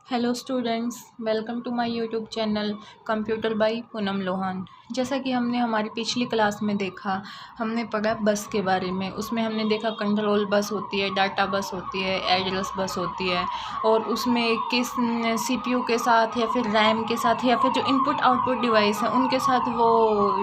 Hello students, welcome to my YouTube channel computer by Poonam Lohan. जैसा कि हमने हमारी पिछली क्लास में देखा, हमने पढ़ा बस के बारे में। उसमें हमने देखा कंट्रोल बस होती है, डाटा बस होती है, एड्रेस बस होती है, और उसमें किस सीपीयू के साथ या फिर रैम के साथ या फिर जो इनपुट आउटपुट डिवाइस है उनके साथ वो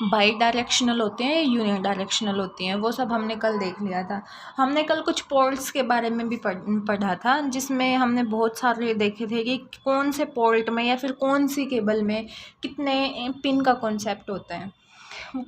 बाई डायरेक्शनल होते हैं, यूनि डायरेक्शनल होती हैं। वो सब हमने कल देख लिया था। हमने कल कुछ पोर्ट्स के बारे में भी पढ़ा था, जिसमें हमने बहुत सारे देखे थे कि कौन से पोर्ट में या फिर कौन सी केबल में कितने पिन का कॉन्सेप्ट होता है।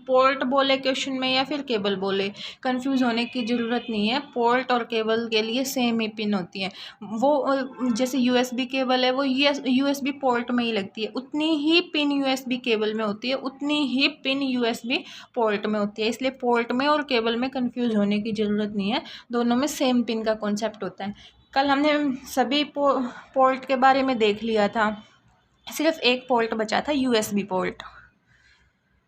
पोर्ट बोले क्वेश्चन में या फिर केबल बोले, कंफ्यूज होने की ज़रूरत नहीं है। पोर्ट और केबल के लिए सेम ही पिन होती है। वो जैसे यूएसबी केबल है, वो यूएसबी पोर्ट में ही लगती है, उतनी ही पिन यूएसबी केबल में होती है, उतनी ही पिन यूएसबी पोर्ट में होती है। इसलिए पोर्ट में और केबल में कंफ्यूज होने की ज़रूरत नहीं है, दोनों में सेम पिन का कॉन्सेप्ट होता है। कल हमने सभी पोर्ट के बारे में देख लिया था, सिर्फ एक पोर्ट बचा था,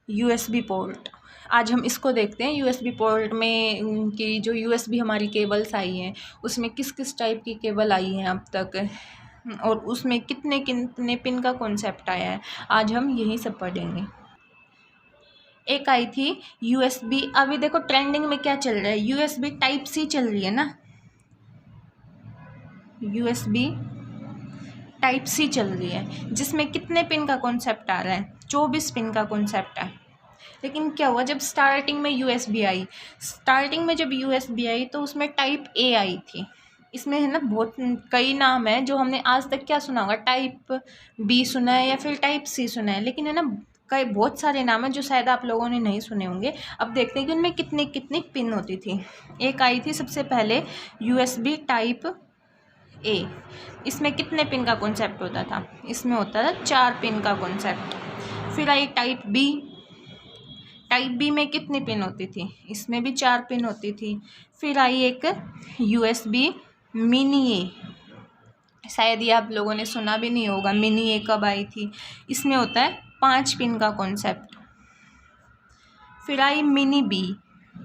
यूएसबी पोर्ट। आज हम इसको देखते हैं। यूएसबी पोर्ट में कि जो यूएसबी हमारी केबल्स आई हैं, उसमें किस किस टाइप की केबल आई हैं अब तक, और उसमें कितने कितने पिन का कॉन्सेप्ट आया है। आज हम यही सब पढ़ेंगे। एक आई थी यूएसबी, अभी देखो ट्रेंडिंग में क्या चल रहा है, यूएसबी टाइप सी चल रही है ना, यूएसबी टाइप सी चल रही है, जिसमें कितने पिन का कॉन्सेप्ट आ रहा है, 24 पिन का कॉन्सेप्ट है। लेकिन क्या हुआ, जब स्टार्टिंग में जब यूएसबी आई तो उसमें टाइप ए आई थी। इसमें है ना बहुत कई नाम है जो हमने आज तक क्या सुना होगा, टाइप बी सुना है या फिर टाइप सी सुना है, लेकिन है ना कई बहुत सारे नाम हैं जो शायद आप लोगों ने नहीं सुने होंगे। अब देखते हैं कि उनमें कितनी कितनी पिन होती थी। एक आई थी सबसे पहले यूएसबी टाइप ए। इसमें कितने पिन का कॉन्सेप्ट होता था, इसमें होता था 4 पिन का कॉन्सेप्ट। फिर आई टाइप बी में कितनी पिन होती थी, इसमें भी 4 पिन होती थी। फिर आई एक यूएसबी मिनी ए, शायद ये आप लोगों ने सुना भी नहीं होगा, मिनी ए कब आई थी। इसमें होता है 5 पिन का कॉन्सेप्ट। फिर आई mini B,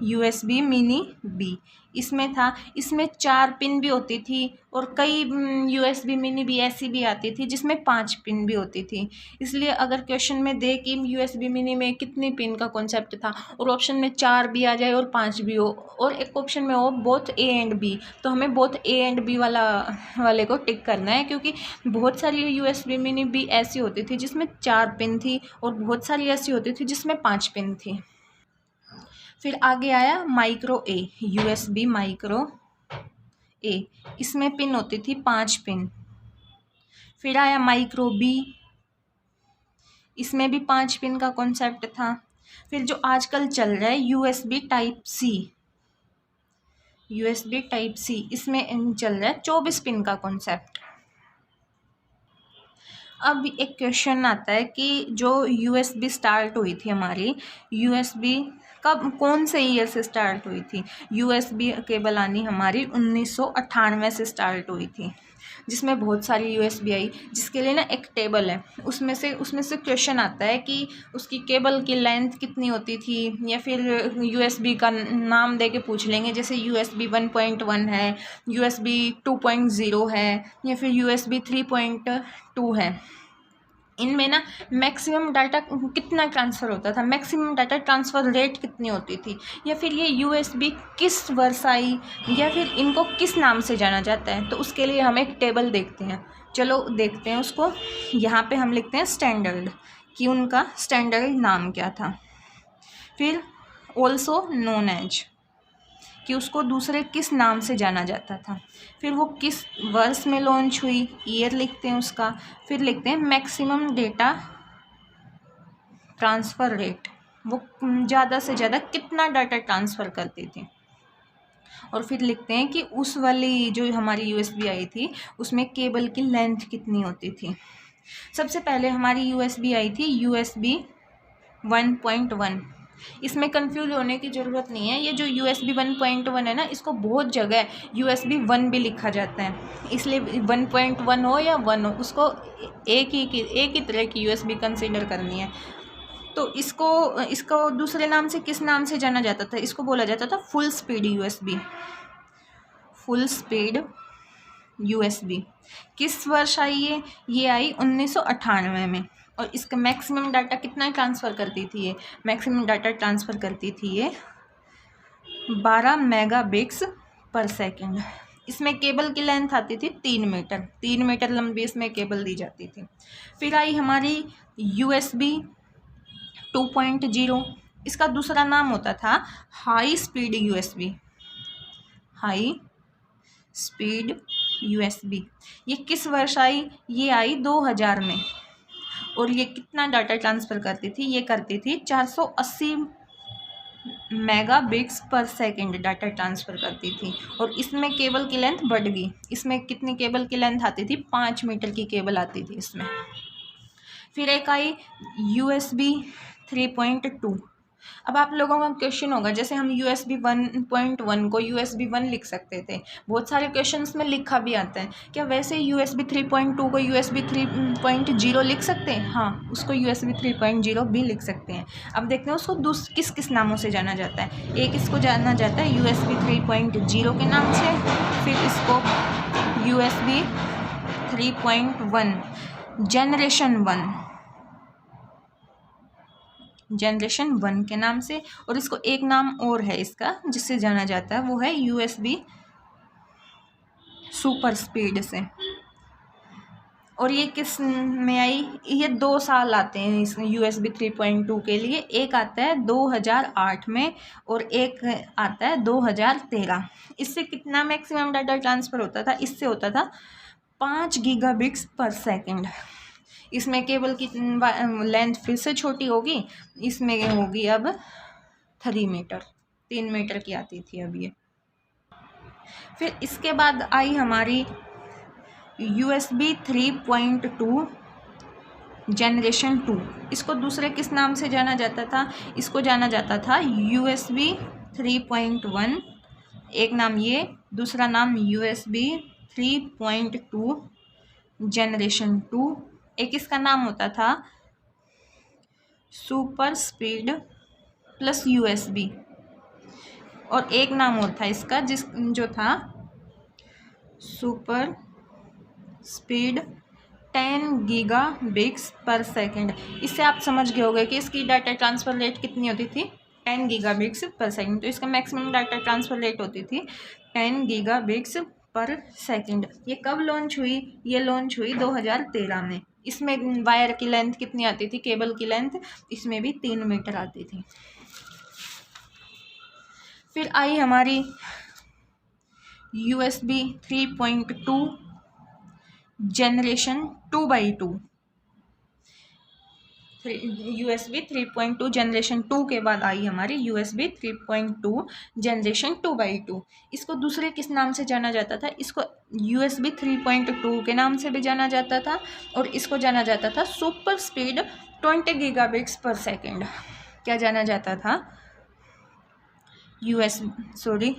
USB mini B, इसमें 4 पिन भी होती थी, और कई यूएसबी मिनी बी ऐसी भी आती थी जिसमें 5 पिन भी होती थी। इसलिए अगर क्वेश्चन में दे कि यूएसबी मिनी में कितनी पिन का कॉन्सेप्ट था, और ऑप्शन में 4 भी आ जाए और 5 भी हो, और एक ऑप्शन में हो बोथ ए एंड बी, तो हमें बोथ ए एंड बी वाले को टिक करना है, क्योंकि बहुत सारी यूएसबी मिनी बी ऐसी होती थी जिसमें 4 पिन थी, और बहुत सारी ऐसी होती थी जिसमें 5 पिन थी। फिर आगे आया micro A, USB micro A, इसमें पिन होती थी 5 पिन। फिर आया माइक्रो बी, इसमें भी 5 पिन का कॉन्सेप्ट था। फिर जो आजकल चल रहा है यूएसबी टाइप सी, इसमें चल रहा है 24 पिन का कॉन्सेप्ट। अब एक क्वेश्चन आता है कि जो यूएसबी स्टार्ट हुई थी हमारी, यूएसबी कौन से ईयर से स्टार्ट हुई थी। यूएसबी केबल आनी हमारी 1998 से स्टार्ट हुई थी, जिसमें बहुत सारी यूएसबी आई, जिसके लिए ना एक टेबल है, उसमें से क्वेश्चन आता है कि उसकी केबल की लेंथ कितनी होती थी, या फिर यूएसबी का नाम दे के पूछ लेंगे, जैसे यूएसबी 1.1 है, यूएसबी 2.0 है, या फिर यूएसबी 3.2 है। इनमें ना मैक्सिमम डाटा कितना ट्रांसफ़र होता था, मैक्सिमम डाटा ट्रांसफ़र रेट कितनी होती थी, या फिर ये यूएसबी किस वर्ष आई, या फिर इनको किस नाम से जाना जाता है। तो उसके लिए हम एक टेबल देखते हैं, चलो देखते हैं उसको। यहाँ पे हम लिखते हैं स्टैंडर्ड, कि उनका स्टैंडर्ड नाम क्या था। फिर ऑल्सो नोन एज, कि उसको दूसरे किस नाम से जाना जाता था। फिर वो किस वर्ष में लॉन्च हुई, ईयर लिखते हैं उसका। फिर लिखते हैं मैक्सिमम डेटा ट्रांसफ़र रेट, वो ज़्यादा से ज़्यादा कितना डाटा ट्रांसफ़र करती थी। और फिर लिखते हैं कि उस वाली जो हमारी यूएसबी आई थी उसमें केबल की लेंथ कितनी होती थी। सबसे पहले हमारी यूएसबी आई थी यूएसबी 1.1। इसमें कंफ्यूज होने की ज़रूरत नहीं है, ये जो यूएसबी 1.1 है ना, इसको बहुत जगह यूएसबी 1 भी लिखा जाता है, इसलिए 1.1 हो या 1 हो, उसको एक ही तरह की यूएसबी कंसीडर करनी है। तो इसको दूसरे नाम से किस नाम से जाना जाता था, इसको बोला जाता था full speed USB. Full speed USB किस वर्ष आई ये आई 1998 में। और इसका मैक्सिमम डाटा कितना ट्रांसफ़र करती थी ये, मैक्सिमम डाटा ट्रांसफ़र करती थी ये 12 मेगाबिट्स पर सेकंड। इसमें केबल की लेंथ आती थी 3 मीटर लंबी इसमें केबल दी जाती थी। फिर आई हमारी USB 2.0। इसका दूसरा नाम होता था high speed USB, high speed USB। ये किस वर्ष आई, ये आई 2000 में। और ये कितना डाटा ट्रांसफ़र करती थी, ये करती थी 480 मेगाबिट्स पर सेकंड डाटा ट्रांसफ़र करती थी। और इसमें केबल की लेंथ बढ़ गई, इसमें कितनी केबल की लेंथ आती थी, 5 मीटर की केबल आती थी इसमें। फिर एक आई USB 3.2। अब आप लोगों का क्वेश्चन होगा, जैसे हम USB 1.1 को USB 1 लिख सकते थे, बहुत सारे क्वेश्चंस में लिखा भी आता है, क्या वैसे USB 3.2 को USB 3.0 लिख सकते हैं? हाँ, उसको USB 3.0 भी लिख सकते हैं। अब देखते हैं उसको किस किस नामों से जाना जाता है। एक इसको जाना जाता है USB 3.0 के नाम से, फिर इसको USB 3.1 जनरेशन 1 के नाम से। और इसको एक नाम और है इसका जिससे जाना जाता है, वो है USB सुपर स्पीड से। और ये किस में आई, ये 2 साल आते हैं इस USB 3.2 के लिए। एक आता है 2008 में और एक आता है 2013। इससे कितना मैक्सिमम डाटा ट्रांसफ़र होता था, इससे होता था 5 गीगाबिट्स पर सेकंड। इसमें केबल की लेंथ फिर से छोटी होगी, इसमें होगी अब 3 मीटर की आती थी अब ये। फिर इसके बाद आई हमारी USB 3.2 जनरेशन 2। इसको दूसरे किस नाम से जाना जाता था, इसको जाना जाता था USB 3.1, एक नाम ये, दूसरा नाम USB 3.2 जनरेशन 2। एक इसका नाम होता था सुपर स्पीड प्लस USB। और एक नाम और था इसका जो था super speed 10 gigabits per second. इससे आप समझ गए होंगे कि इसकी डाटा ट्रांसफ़र रेट कितनी होती थी, 10 गीगाबिट्स पर सेकंड। तो इसका मैक्सिमम डाटा ट्रांसफ़र रेट होती थी 10 गीगाबिट्स पर सेकंड। ये कब लॉन्च हुई, ये लॉन्च हुई 2013 में। इसमें वायर की लेंथ कितनी आती थी, केबल की लेंथ इसमें भी 3 मीटर आती थी। फिर आई हमारी USB 3.2 generation 2x2। USB 3.2 generation 2 के बाद आई हमारी USB 3.2 जनरेशन 2x2। इसको दूसरे किस नाम से जाना जाता था, इसको USB 3.2 के नाम से भी जाना जाता था और इसको जाना जाता था super speed 20 gigabits per second. क्या जाना जाता था,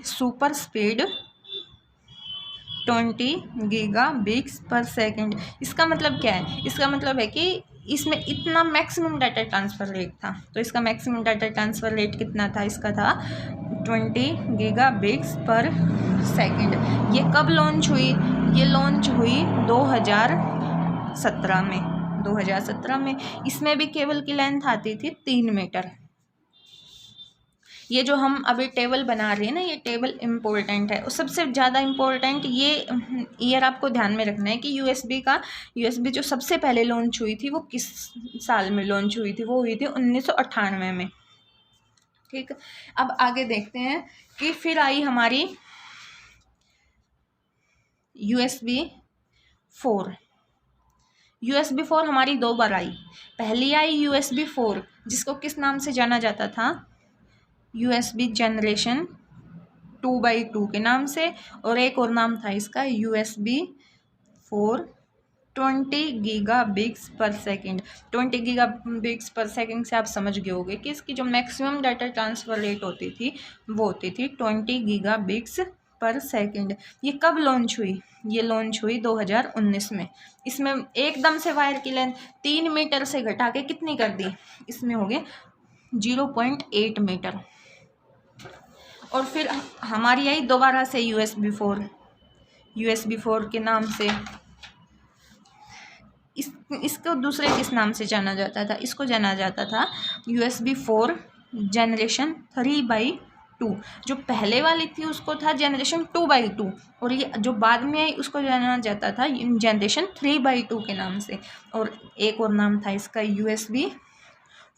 super speed 20 gigabits per second. इसका मतलब क्या है, इसका मतलब है कि इसमें इतना मैक्सिमम डाटा ट्रांसफ़र रेट था। तो इसका मैक्सिमम डाटा ट्रांसफ़र रेट कितना था, इसका था 20 गीगाबिट्स पर सेकंड। ये कब लॉन्च हुई, ये लॉन्च हुई 2017 में। 2017 में इसमें भी केबल की लेंथ आती थी 3 मीटर। ये जो हम अभी टेबल बना रहे हैं ना, ये टेबल इम्पोर्टेंट है। और सबसे ज़्यादा इम्पोर्टेंट ये ईयर आपको ध्यान में रखना है कि USB जो सबसे पहले लॉन्च हुई थी वो किस साल में लॉन्च हुई थी, वो हुई थी 1998 में। ठीक, अब आगे देखते हैं कि फिर आई हमारी USB 4 हमारी 2 बार आई। पहली आई USB 4 जिसको किस नाम से जाना जाता था, USB जनरेशन 2x2 के नाम से। और एक और नाम था इसका USB 4 20 gigabits per second. 20 gigabits per second से आप समझ गए होंगे कि इसकी जो मैक्सिमम डाटा ट्रांसफ़र रेट होती थी वो होती थी 20 गीगाबिट्स पर सेकंड। ये कब लॉन्च हुई, ये लॉन्च हुई 2019 में। इसमें एकदम से वायर की लेंथ 3 मीटर से घटा के कितनी कर दी, इसमें हो गए 0.8 मीटर। और फिर हमारी आई दोबारा से USB 4 के नाम से। इसको दूसरे किस नाम से जाना जाता था? इसको जाना जाता था USB 4 जनरेशन 3/2। जो पहले वाली थी उसको था जनरेशन 2/2, और ये जो बाद में आई उसको जाना जाता था जनरेशन 3/2 के नाम से। और एक और नाम था इसका USB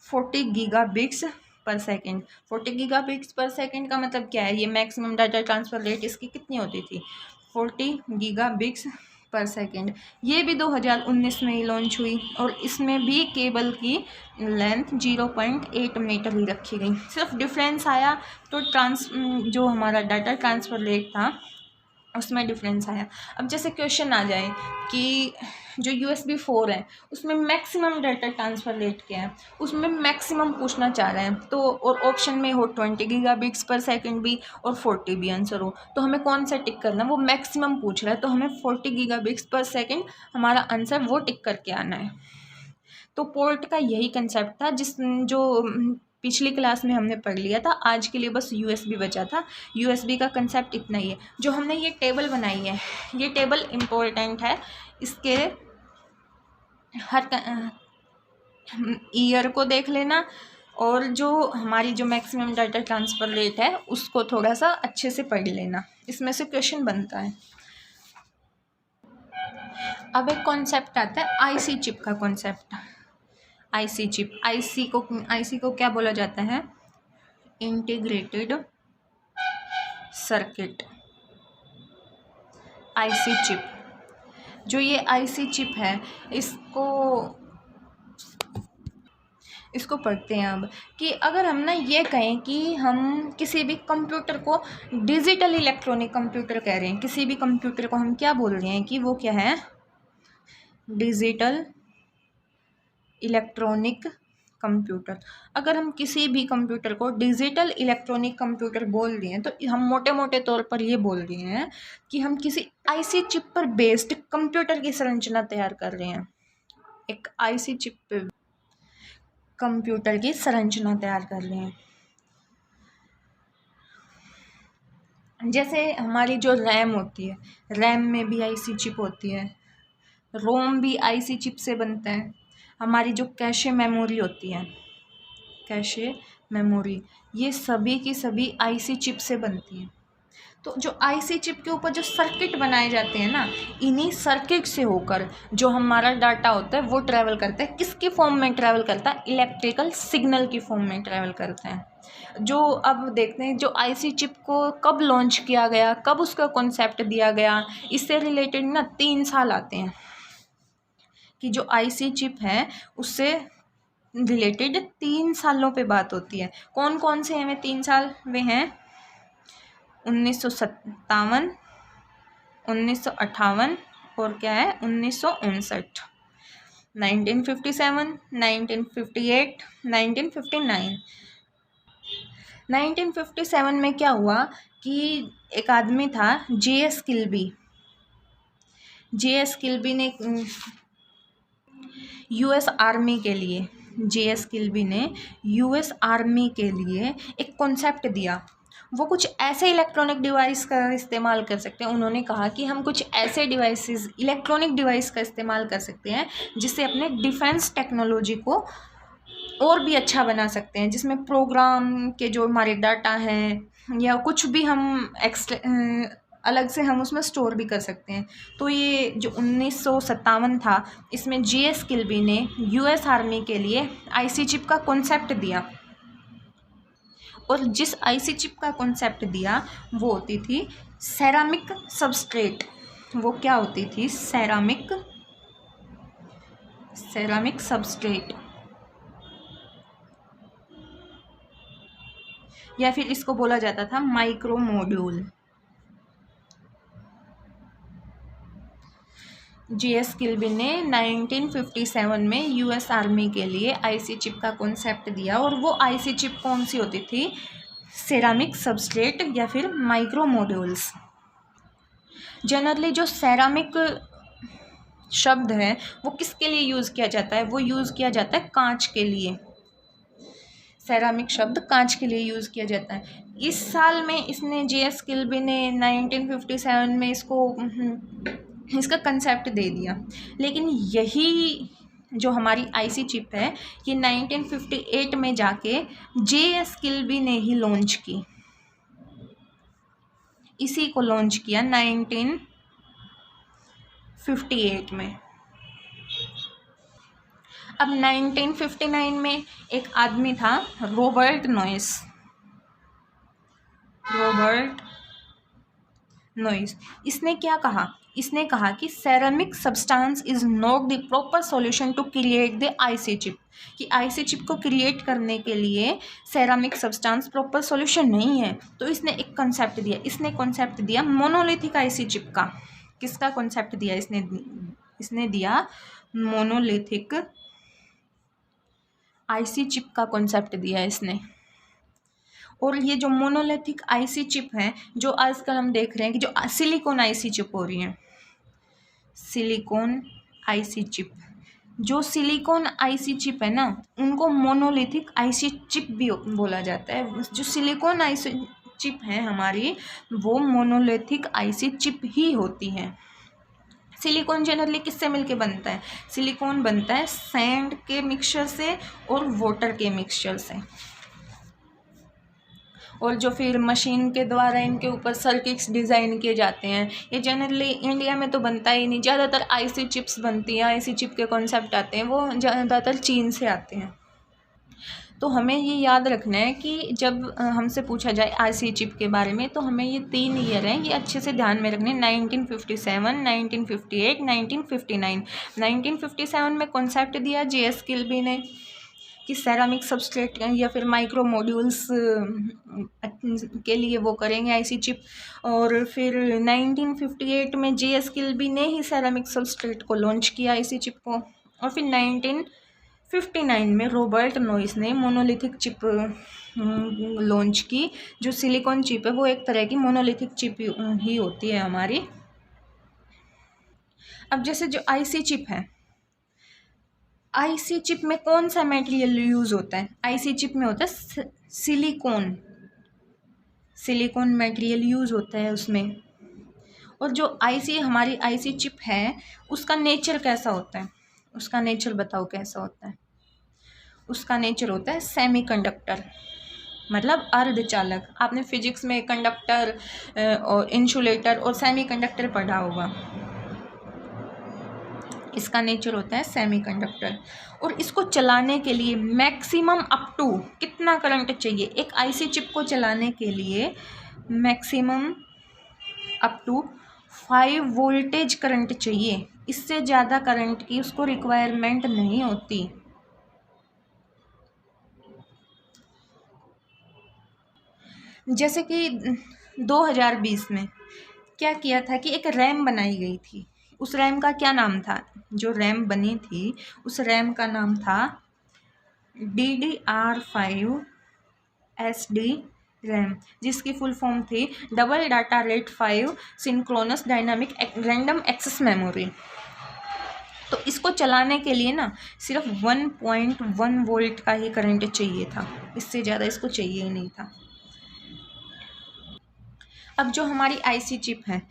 40 gigabits per second. 40 gigabits per second का मतलब क्या है? ये मैक्सिमम डाटा ट्रांसफ़र रेट इसकी कितनी होती थी? 40 गीगाबिट्स पर सेकेंड। ये भी 2019 में ही लॉन्च हुई, और इसमें भी केबल की लेंथ 0.8 मीटर ही रखी गई। सिर्फ डिफरेंस आया तो जो हमारा डाटा ट्रांसफ़र रेट था उसमें डिफरेंस आया। अब जैसे क्वेश्चन आ जाए कि जो USB 4 है उसमें मैक्सिमम डाटा ट्रांसफ़र रेट क्या है, उसमें मैक्सिमम पूछना चाह रहे हैं, तो और ऑप्शन में हो 20 गीगाबिट्स पर सेकेंड भी और 40 भी आंसर हो, तो हमें कौन सा टिक करना है? वो मैक्सिमम पूछ रहा है, तो हमें 40 गीगाबिट्स पर सेकेंड हमारा आंसर वो टिक करके आना है। तो पोर्ट का यही कंसेप्ट था जो पिछली क्लास में हमने पढ़ लिया था। आज के लिए बस USB बचा था। USB का कंसेप्ट इतना ही है। जो हमने ये टेबल बनाई है, ये टेबल इम्पोर्टेंट है। इसके हर ईयर को देख लेना, और जो हमारी जो मैक्सिमम डाटा ट्रांसफ़र रेट है उसको थोड़ा सा अच्छे से पढ़ लेना, इसमें से क्वेश्चन बनता है। अब एक कॉन्सेप्ट आता है IC चिप का कॉन्सेप्ट। IC चिप, IC को क्या बोला जाता है? Integrated circuit. IC चिप, जो ये IC चिप है इसको पढ़ते हैं अब। कि अगर हम ना ये कहें कि हम किसी भी कंप्यूटर को डिजिटल इलेक्ट्रॉनिक कंप्यूटर कह रहे हैं, किसी भी कंप्यूटर को हम क्या बोल रहे हैं कि वो क्या है? Digital electronic computer. अगर हम किसी भी कंप्यूटर को डिजिटल इलेक्ट्रॉनिक कंप्यूटर बोल रहे हैं तो हम मोटे मोटे तौर पर ये बोल रहे हैं कि हम किसी IC चिप पर बेस्ड कंप्यूटर की संरचना तैयार कर रहे हैं। एक IC चिप पे कंप्यूटर की संरचना तैयार कर रहे हैं। जैसे हमारी जो रैम होती है, रैम में भी IC चिप होती है, रोम भी IC चिप से बनता है। हमारी जो कैशे मेमोरी होती है, कैशे मेमोरी, ये सभी की सभी IC चिप से बनती है। तो जो IC चिप के ऊपर जो सर्किट बनाए जाते हैं ना, इन्हीं सर्किट से होकर जो हमारा डाटा होता है वो ट्रैवल करता है। किसकी फॉर्म में ट्रैवल करता है? इलेक्ट्रिकल सिग्नल की फॉर्म में ट्रैवल करता है। जो अब देखते हैं जो IC चिप को कब लॉन्च किया गया, कब उसका कॉन्सेप्ट दिया गया, इससे रिलेटेड ना 3 साल आते हैं कि जो IC चिप है उससे रिलेटेड 3 सालों पे बात होती है। कौन कौन से हैं वे 3 साल? वे हैं 1957, 1958 और क्या है 1959, 1957, 1958, 1959। 1957 में क्या हुआ कि एक आदमी था J.S. किल्बी। J.S. किल्बी ने US आर्मी के लिए, J.S. किल्बी ने US आर्मी के लिए एक कॉन्सेप्ट दिया। वो कुछ ऐसे इलेक्ट्रॉनिक डिवाइस का इस्तेमाल कर सकते हैं। उन्होंने कहा कि हम कुछ ऐसे डिवाइसेस, इलेक्ट्रॉनिक डिवाइस का इस्तेमाल कर सकते हैं जिससे अपने डिफेंस टेक्नोलॉजी को और भी अच्छा बना सकते हैं, जिसमें प्रोग्राम के जो हमारे डाटा हैं या कुछ भी हम अलग से हम उसमें स्टोर भी कर सकते हैं। तो ये जो 1957 था, इसमें J.S. किल्बी ने US आर्मी के लिए IC चिप का कॉन्सेप्ट दिया, और जिस IC चिप का कॉन्सेप्ट दिया वो होती थी सेरामिक सबस्ट्रेट। वो क्या होती थी? सेरामिक सबस्ट्रेट, या फिर इसको बोला जाता था माइक्रो मॉड्यूल। J.S. किल्बी ने 1957 में US आर्मी के लिए IC चिप का कॉन्सेप्ट दिया, और वो IC चिप कौन सी होती थी? सेरामिक सबस्ट्रेट या फिर माइक्रो मॉड्यूल्स। जनरली जो सेरामिक शब्द है वो किसके लिए यूज़ किया जाता है? वो यूज़ किया जाता है कांच के लिए। सेरामिक शब्द कांच के लिए यूज़ किया जाता है। इस साल में इसने JS किल्बी ने 1957 में इसका कंसेप्ट दे दिया, लेकिन यही जो हमारी आईसी चिप है ये 1958 में जाके JS किल्बी ने ही लॉन्च की, इसी को लॉन्च किया 1958 में। अब 1959 में एक आदमी था रॉबर्ट नॉइस। इसने क्या कहा? इसने कहा कि ceramic substance is not the proper solution to create the IC chip, कि आईसी चिप को क्रिएट करने के लिए सेरामिक सब्सटेंस प्रॉपर सॉल्यूशन नहीं है। तो इसने एक कॉन्सेप्ट दिया, इसने कॉन्सेप्ट दिया मोनोलिथिक आईसी चिप का। किसका कॉन्सेप्ट दिया इसने दिया मोनोलिथिक आईसी चिप का कॉन्सेप्ट दिया इसने। और ये जो मोनोलिथिक आईसी चिप है, जो आजकल हम देख रहे हैं कि जो सिलिकॉन आईसी चिप हो रही है, सिलिकॉन आईसी चिप, जो सिलिकॉन आईसी चिप है ना, उनको मोनोलिथिक आईसी चिप भी बोला जाता है। जो सिलिकॉन आईसी चिप है हमारी, वो मोनोलिथिक आईसी चिप ही होती है। सिलिकॉन जनरली किससे मिलके बनता है? सिलिकॉन बनता है सैंड के मिक्सचर से और वाटर के मिक्सचर से, और जो फिर मशीन के द्वारा इनके ऊपर सर्किट्स डिज़ाइन किए जाते हैं। ये जनरली इंडिया में तो बनता ही नहीं, ज़्यादातर आईसी चिप्स बनती हैं, आईसी चिप के कॉन्सेप्ट आते हैं वो ज़्यादातर चीन से आते हैं। तो हमें ये याद रखना है कि जब हमसे पूछा जाए आईसी चिप के बारे में, तो हमें ये 3 ईयर हैं, ये अच्छे से ध्यान में रखने। 1957, 1958, 1959। 1957 में कॉन्सेप्ट दिया JS किल्बी ने कि सेरामिक सबस्ट्रेट या फिर माइक्रो मॉड्यूल्स के लिए वो करेंगे आईसी चिप। और फिर 1958 में JS किल्बी ने ही सेरामिक सबस्ट्रेट को लॉन्च किया आईसी चिप को। और फिर 1959 में रॉबर्ट नॉइस ने मोनोलिथिक चिप लॉन्च की। जो सिलिकॉन चिप है वो एक तरह की मोनोलिथिक चिप ही होती है हमारी। अब जैसे जो आईसी चिप है, आईसी चिप में कौन सा मटेरियल यूज़ होता है? आईसी चिप में होता है सिलिकॉन मटेरियल यूज़ होता है उसमें। और जो हमारी आईसी चिप है उसका नेचर कैसा होता है? उसका नेचर बताओ कैसा होता है? उसका नेचर होता है सेमीकंडक्टर, मतलब अर्धचालक। आपने फिजिक्स में कंडक्टर और इंसुलेटर और सेमीकंडक्टर पढ़ा होगा। इसका नेचर होता है सेमीकंडक्टर। और इसको चलाने के लिए मैक्सिमम अप टू कितना करंट चाहिए? एक आईसी चिप को चलाने के लिए maximum up to 5 voltage current चाहिए। इससे ज़्यादा करंट की उसको रिक्वायरमेंट नहीं होती। जैसे कि 2020 में क्या किया था कि एक रैम बनाई गई थी। उस रैम का क्या नाम था? जो रैम बनी थी उस रैम का नाम था DDR5SD रैम, जिसकी फुल फॉर्म थी double data rate 5 synchronous dynamic random access memory. तो इसको चलाने के लिए ना सिर्फ 1.1 वोल्ट का ही करंट चाहिए था, इससे ज़्यादा इसको चाहिए ही नहीं था। अब जो हमारी आईसी चिप है,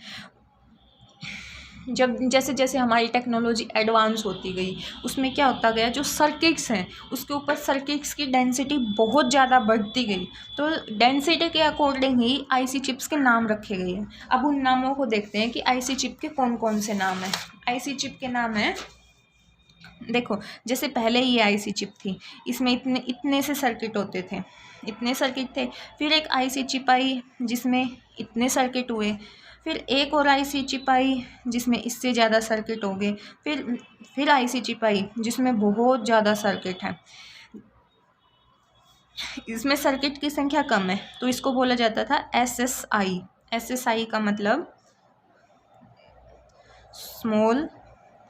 जब जैसे जैसे हमारी टेक्नोलॉजी एडवांस होती गई, उसमें क्या होता गया, जो सर्किट्स हैं उसके ऊपर सर्किट्स की डेंसिटी बहुत ज़्यादा बढ़ती गई। तो डेंसिटी के अकॉर्डिंग ही आईसी चिप्स के नाम रखे गए हैं। अब उन नामों को देखते हैं कि आईसी चिप के कौन कौन से नाम हैं। आईसी चिप के नाम हैं, देखो जैसे पहले ये आईसी चिप थी, इसमें इतने से सर्किट होते थे, इतने सर्किट थे। फिर एक आईसी चिप आई जिसमें इतने सर्किट हुए। फिर एक और आईसी चिप आई जिसमें इससे ज़्यादा सर्किट हो गए। फिर आईसी चिप आई जिसमें बहुत ज़्यादा सर्किट है। इसमें सर्किट की संख्या कम है तो इसको बोला जाता था SSI। SSI का मतलब स्मॉल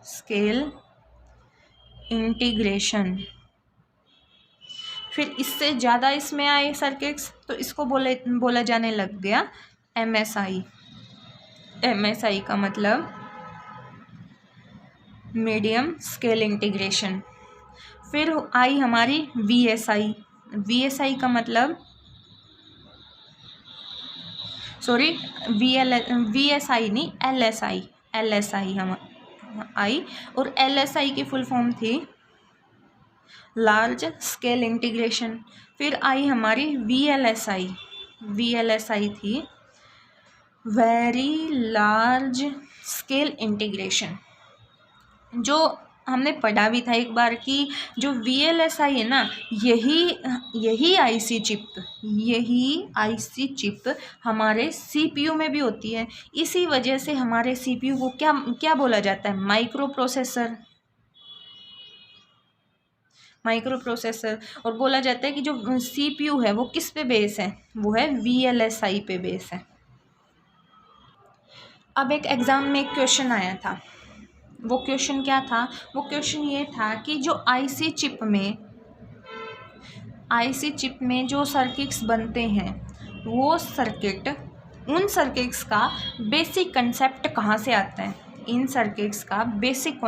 स्केल इंटीग्रेशन। फिर इससे ज़्यादा इसमें आए सर्किट्स तो इसको बोला जाने लग गया MSI। MSI का मतलब मीडियम स्केल इंटीग्रेशन। फिर आई हमारी VSI। VSI का मतलब सॉरी, VSI नहीं, LSI हम आई, और LSI की फुल फॉर्म थी लार्ज स्केल इंटीग्रेशन। फिर आई हमारी VLSI थी वेरी लार्ज स्केल इंटीग्रेशन। जो हमने पढ़ा भी था एक बार कि जो VLSI है ना, यही आईसी चिप हमारे CPU में भी होती है। इसी वजह से हमारे CPU को क्या बोला जाता है, माइक्रो प्रोसेसर। और बोला जाता है कि जो CPU है वो किस पे बेस है, वो है VLSI पे बेस है। अब एक एग्ज़ाम में एक क्वेश्चन आया था, वो क्वेश्चन क्या था, वो क्वेश्चन ये था कि जो आईसी चिप में जो सर्किट्स बनते हैं, वो उन सर्किट्स का बेसिक कंसेप्ट कहाँ से आता है। इन सर्किट्स का बेसिक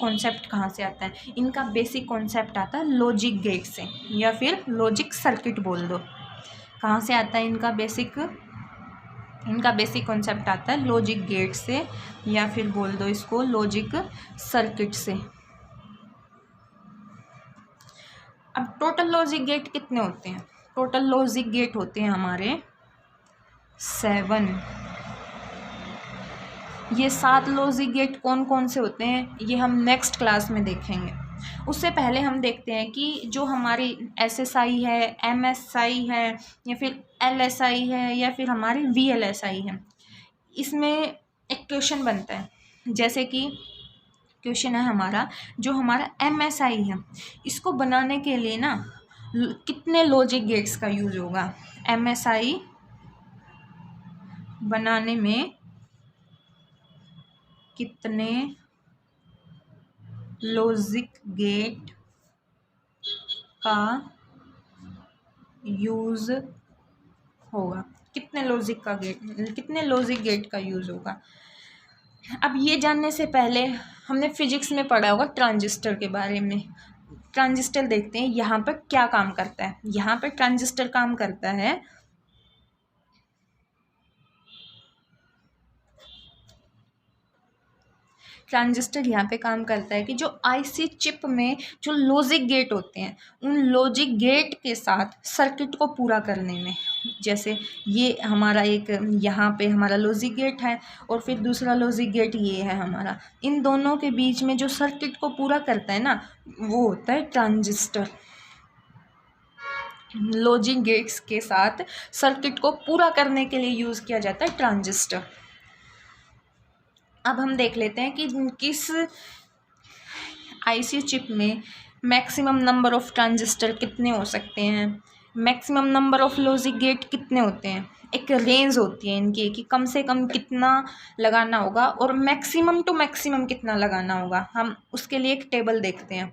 कॉन्सेप्ट कहाँ से आता है। इनका बेसिक कॉन्सेप्ट आता है लॉजिक गेट से, या फिर लॉजिक सर्किट बोल दो। कहाँ से आता है इनका बेसिक कॉन्सेप्ट आता है लॉजिक गेट से, या फिर बोल दो इसको लॉजिक सर्किट से। अब टोटल लॉजिक गेट कितने होते हैं? टोटल लॉजिक गेट होते हैं हमारे 7। ये 7 लॉजिक गेट कौन कौन से होते हैं, ये हम नेक्स्ट क्लास में देखेंगे। उससे पहले हम देखते हैं कि जो हमारी SSI है, MSI है, या फिर LSI है, या फिर हमारी VLSI है, इसमें एक क्वेश्चन बनता है। जैसे कि क्वेश्चन है हमारा, जो हमारा MSI है, इसको बनाने के लिए ना कितने लॉजिक गेट्स का यूज होगा। MSI बनाने में कितने लॉजिक गेट का यूज़ होगा, कितने लॉजिक गेट का यूज़ होगा। अब ये जानने से पहले हमने फिजिक्स में पढ़ा होगा ट्रांजिस्टर के बारे में। ट्रांजिस्टर देखते हैं यहाँ पर क्या काम करता है। यहाँ पर ट्रांजिस्टर काम करता है, ट्रांजिस्टर यहाँ पे काम करता है कि जो आईसी चिप में जो लॉजिक गेट होते हैं, उन लॉजिक गेट के साथ सर्किट को पूरा करने में, जैसे ये हमारा एक यहाँ पे हमारा लॉजिक गेट है, और फिर दूसरा लॉजिक गेट ये है हमारा, इन दोनों के बीच में जो सर्किट को पूरा करता है ना, वो होता है ट्रांजिस्टर। लॉजिक गेट्स के साथ सर्किट को पूरा करने के लिए यूज़ किया जाता है ट्रांजिस्टर। अब हम देख लेते हैं कि किस आईसी चिप में मैक्सिमम नंबर ऑफ़ ट्रांजिस्टर कितने हो सकते हैं, maximum number of logic gate कितने होते हैं। एक रेंज होती है इनकी कि कम से कम कितना लगाना होगा और मैक्सिमम टू मैक्सिमम कितना लगाना होगा। हम उसके लिए एक टेबल देखते हैं।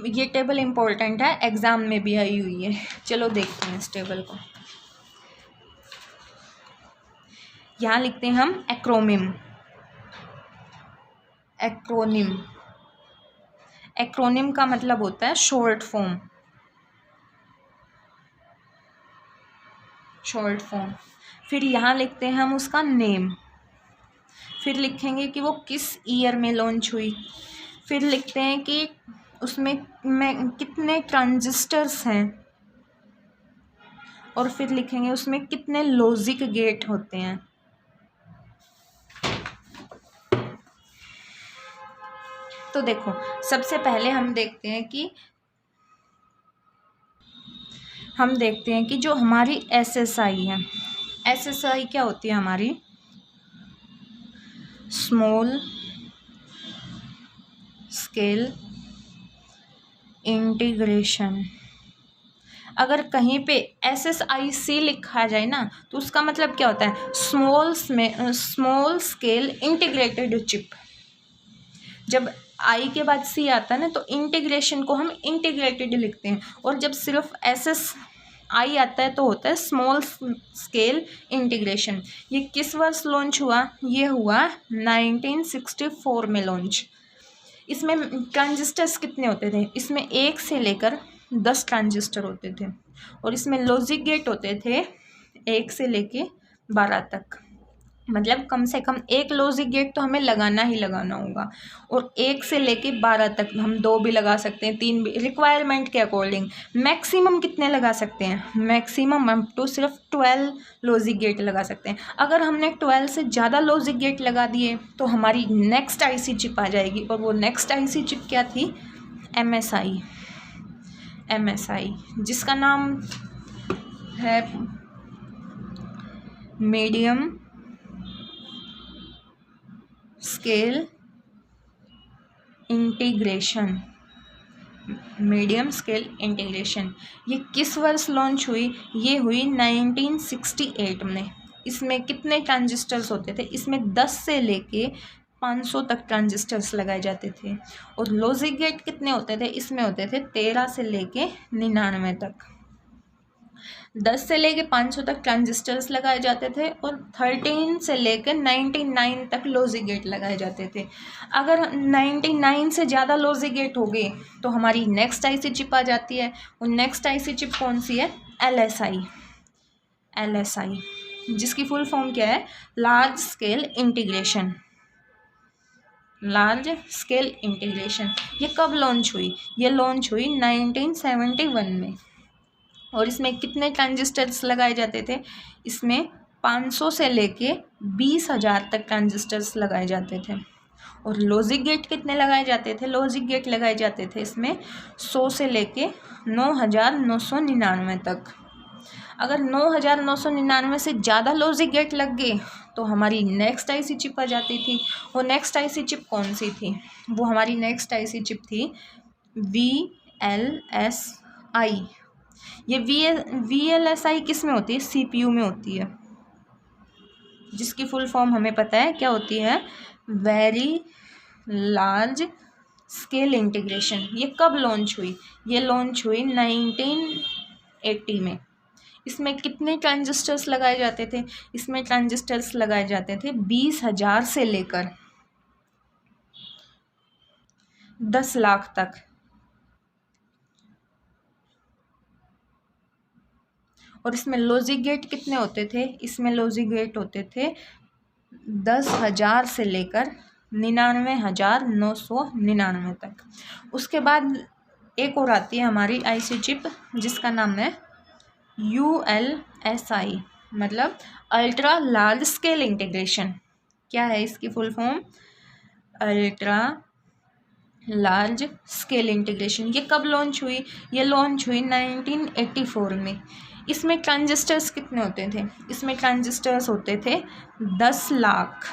ये टेबल इम्पोर्टेंट है, एग्ज़ाम में भी आई हुई है। चलो देखते हैं इस टेबल को। यहाँ लिखते हैं हम एक्रोनिम का मतलब होता है शॉर्ट फॉर्म। फिर यहाँ लिखते हैं हम उसका नेम, फिर लिखेंगे कि वो किस ईयर में लॉन्च हुई, फिर लिखते हैं कि उसमें कितने ट्रांजिस्टर्स हैं, और फिर लिखेंगे उसमें कितने लॉजिक गेट होते हैं। तो देखो, सबसे पहले हम देखते हैं कि जो हमारी SSI है, SSI क्या होती है हमारी, स्मॉल स्केल इंटीग्रेशन। अगर कहीं पे SSIC लिखा जाए ना, तो उसका मतलब क्या होता है, स्मॉल स्केल इंटीग्रेटेड चिप। जब आई के बाद C आता है ना, तो इंटीग्रेशन को हम इंटीग्रेटेड लिखते हैं, और जब सिर्फ SSI आता है तो होता है स्मॉल स्केल इंटीग्रेशन। ये किस वर्ष लॉन्च हुआ, ये हुआ 1964 में लॉन्च। इसमें ट्रांजिस्टर्स कितने होते थे, इसमें 1 से लेकर 10 ट्रांजिस्टर होते थे और इसमें लॉजिक गेट होते थे 1 से लेके 12 तक। मतलब कम से कम एक लॉजिक गेट तो हमें लगाना ही लगाना होगा और 1 से लेके 12 तक हम 2 भी लगा सकते हैं, 3 भी, रिक्वायरमेंट के अकॉर्डिंग। मैक्सिमम कितने लगा सकते हैं? मैक्सिमम हम तो सिर्फ 12 लॉजिक गेट लगा सकते हैं। अगर हमने 12 से ज़्यादा लॉजिक गेट लगा दिए तो हमारी नेक्स्ट आईसी चिप आ जाएगी और वो नेक्स्ट आईसी चिप क्या थी? MSI, जिसका नाम है मीडियम स्केल इंटीग्रेशन। ये किस वर्ष लॉन्च हुई? ये हुई 1968 में। इसमें कितने ट्रांजिस्टर्स होते थे? इसमें 10 से लेके 500 तक ट्रांजिस्टर्स लगाए जाते थे। और लॉजिक गेट कितने होते थे? इसमें होते थे 13 से लेके 99 तक। 10 से लेके 500 तक ट्रांजिस्टर्स लगाए जाते थे और 13 से लेकर 99 तक लॉजिक गेट लगाए जाते थे। अगर 99 से ज़्यादा लॉजिक गेट हो गए तो हमारी नेक्स्ट आईसी चिप आ जाती है। और नेक्स्ट आईसी चिप कौन सी है? LSI, जिसकी फुल फॉर्म क्या है? Large scale integration. ये कब लॉन्च हुई? ये लॉन्च हुई 1971 में। और इसमें कितने ट्रांजिस्टर्स लगाए जाते थे? इसमें 500 से लेके 20,000 तक ट्रांजिस्टर्स लगाए जाते थे। और लॉजिक गेट कितने लगाए जाते थे? लॉजिक गेट लगाए जाते थे इसमें 100 से लेके 9,999 तक। अगर 9,999 से ज़्यादा लॉजिक गेट लग गए तो हमारी नेक्स्ट आईसी चिप आ जाती थी। वो नेक्स्ट आईसी चिप कौन सी थी? वो हमारी नेक्स्ट आईसी चिप थी VLSI। ये VLSI किस में होती है? CPU में होती है, जिसकी फुल फॉर्म हमें पता है क्या होती है? Very large scale integration. ये कब लॉन्च हुई? ये लॉन्च हुई 1980 में। इसमें कितने ट्रांजिस्टर्स लगाए जाते थे? इसमें ट्रांजिस्टर्स लगाए जाते थे 20,000 से लेकर 10 लाख तक। और इसमें लॉजिक गेट कितने होते थे? इसमें लॉजिक गेट होते थे 10,000 से लेकर 99,999 तक। उसके बाद एक और आती है हमारी आईसी चिप, जिसका नाम है ULSI, मतलब अल्ट्रा लार्ज स्केल इंटीग्रेशन। क्या है इसकी full form? Ultra large scale integration. ये कब लॉन्च हुई? ये लॉन्च हुई 1984 में। इसमें ट्रांजिस्टर्स कितने होते थे? इसमें ट्रांजिस्टर्स होते थे 10 लाख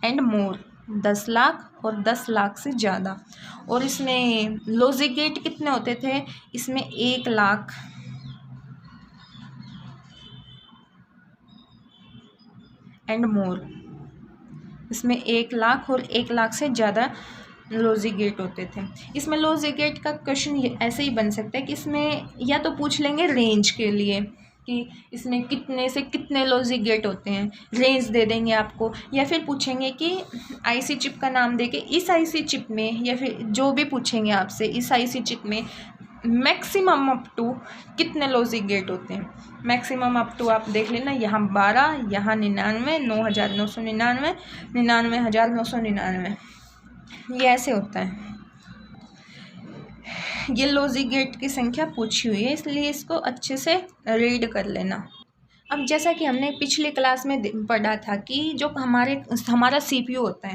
एंड मोर, 10 लाख और 10 लाख से ज़्यादा। और इसमें लॉजिक गेट कितने होते थे? इसमें 1 लाख एंड मोर। इसमें 1 लाख और 1 लाख से ज़्यादा लॉजिक गेट होते थे। इसमें लॉजिक गेट का क्वेश्चन ऐसे ही बन सकता है कि इसमें या तो पूछ लेंगे रेंज के लिए कि इसमें कितने से कितने लॉजिक गेट होते हैं, रेंज दे देंगे आपको। या फिर पूछेंगे कि आईसी चिप का नाम देके इस आईसी चिप में, या फिर जो भी पूछेंगे आपसे, इस आईसी चिप में मैक्सिमम अप टू कितने लॉजिक गेट होते हैं। मैक्सिमम अप टू आप देख लेना, यहाँ 12, यहाँ 99, 9,999, 99,999, ये ऐसे होता है। ये लॉजिक गेट की संख्या पूछी हुई है, इसलिए इसको अच्छे से रीड कर लेना। अब जैसा कि हमने पिछली क्लास में पढ़ा था कि जो हमारा सीपीयू होता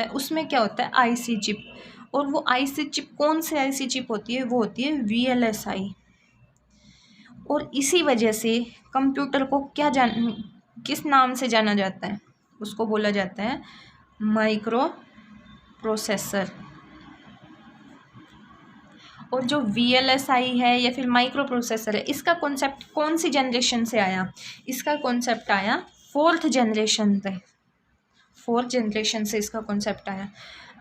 है, उसमें क्या होता है? IC chip. और वो आईसी चिप कौन सी आईसी चिप होती है? वो होती है VLSI। और इसी वजह से कंप्यूटर को किस नाम से जाना जाता है? उसको बोला जाता है माइक्रो प्रोसेसर। और जो VLSI है या फिर माइक्रो प्रोसेसर है, इसका कॉन्सेप्ट कौन सी जनरेशन से आया? इसका कॉन्सेप्ट आया 4th जनरेशन से इसका कॉन्सेप्ट आया।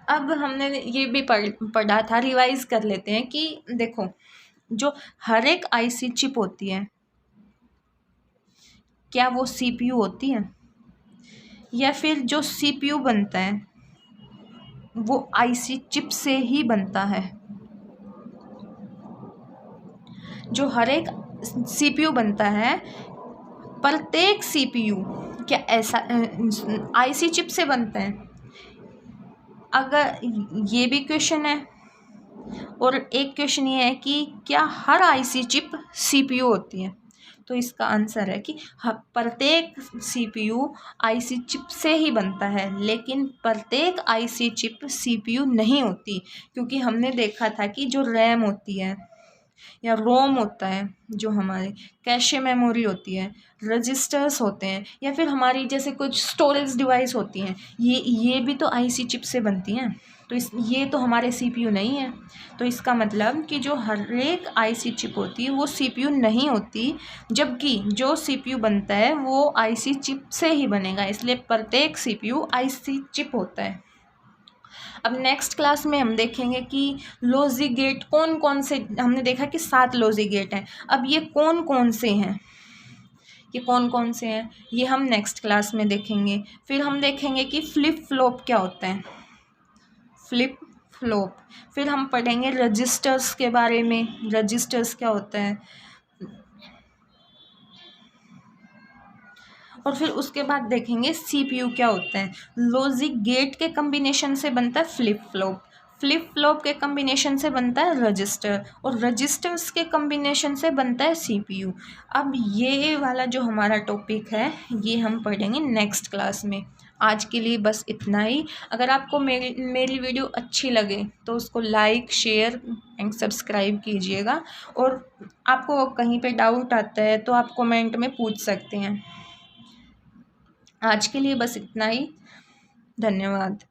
अब हमने ये भी पढ़ा था, रिवाइज कर लेते हैं कि देखो, जो हर एक आईसी चिप होती है, क्या वो CPU होती है? या फिर जो CPU बनता है वो आईसी चिप से ही बनता है। जो हर एक सीपीयू बनता है, प्रत्येक सीपीयू क्या ऐसा आईसी चिप से बनता है? अगर ये भी क्वेश्चन है, और एक क्वेश्चन ये है कि क्या हर आईसी चिप सीपीयू होती है? तो इसका आंसर है कि प्रत्येक सीपीयू आईसी चिप से ही बनता है, लेकिन प्रत्येक आईसी चिप सीपीयू नहीं होती, क्योंकि हमने देखा था कि जो रैम होती है या रोम होता है, जो हमारे कैशे मेमोरी होती है, रजिस्टर्स होते हैं, या फिर हमारी जैसे कुछ स्टोरेज डिवाइस होती हैं, ये भी तो आईसी चिप से बनती हैं। तो ये तो हमारे सीपीयू नहीं है। तो इसका मतलब कि जो हर एक आईसी चिप होती है वो सीपीयू नहीं होती, जबकि जो सीपीयू बनता है वो आईसी चिप से ही बनेगा, इसलिए प्रत्येक सीपीयू आईसी चिप होता है। अब नेक्स्ट क्लास में हम देखेंगे कि लॉजिक गेट कौन कौन से, हमने देखा कि 7 लॉजिक गेट हैं, अब ये कौन कौन से हैं, ये कौन कौन से हैं ये हम नेक्स्ट क्लास में देखेंगे। फिर हम देखेंगे कि फ्लिप फ्लॉप क्या होता है, फ्लिप फ्लॉप। फिर हम पढ़ेंगे रजिस्टर्स के बारे में, रजिस्टर्स क्या होता है, और फिर उसके बाद देखेंगे सीपीयू क्या होता है। लॉजिक गेट के कम्बिनेशन से बनता है फ्लिप फ्लॉप, फ्लिप फ्लॉप के कम्बिनेशन से बनता है रजिस्टर, और रजिस्टर्स के कम्बिनेशन से बनता है सीपीयू। अब ये वाला जो हमारा टॉपिक है ये हम पढ़ेंगे नेक्स्ट क्लास में। आज के लिए बस इतना ही। अगर आपको मेरी वीडियो अच्छी लगे तो उसको लाइक, शेयर एंड सब्सक्राइब कीजिएगा, और आपको कहीं पे डाउट आता है तो आप कमेंट में पूछ सकते हैं। आज के लिए बस इतना ही। धन्यवाद।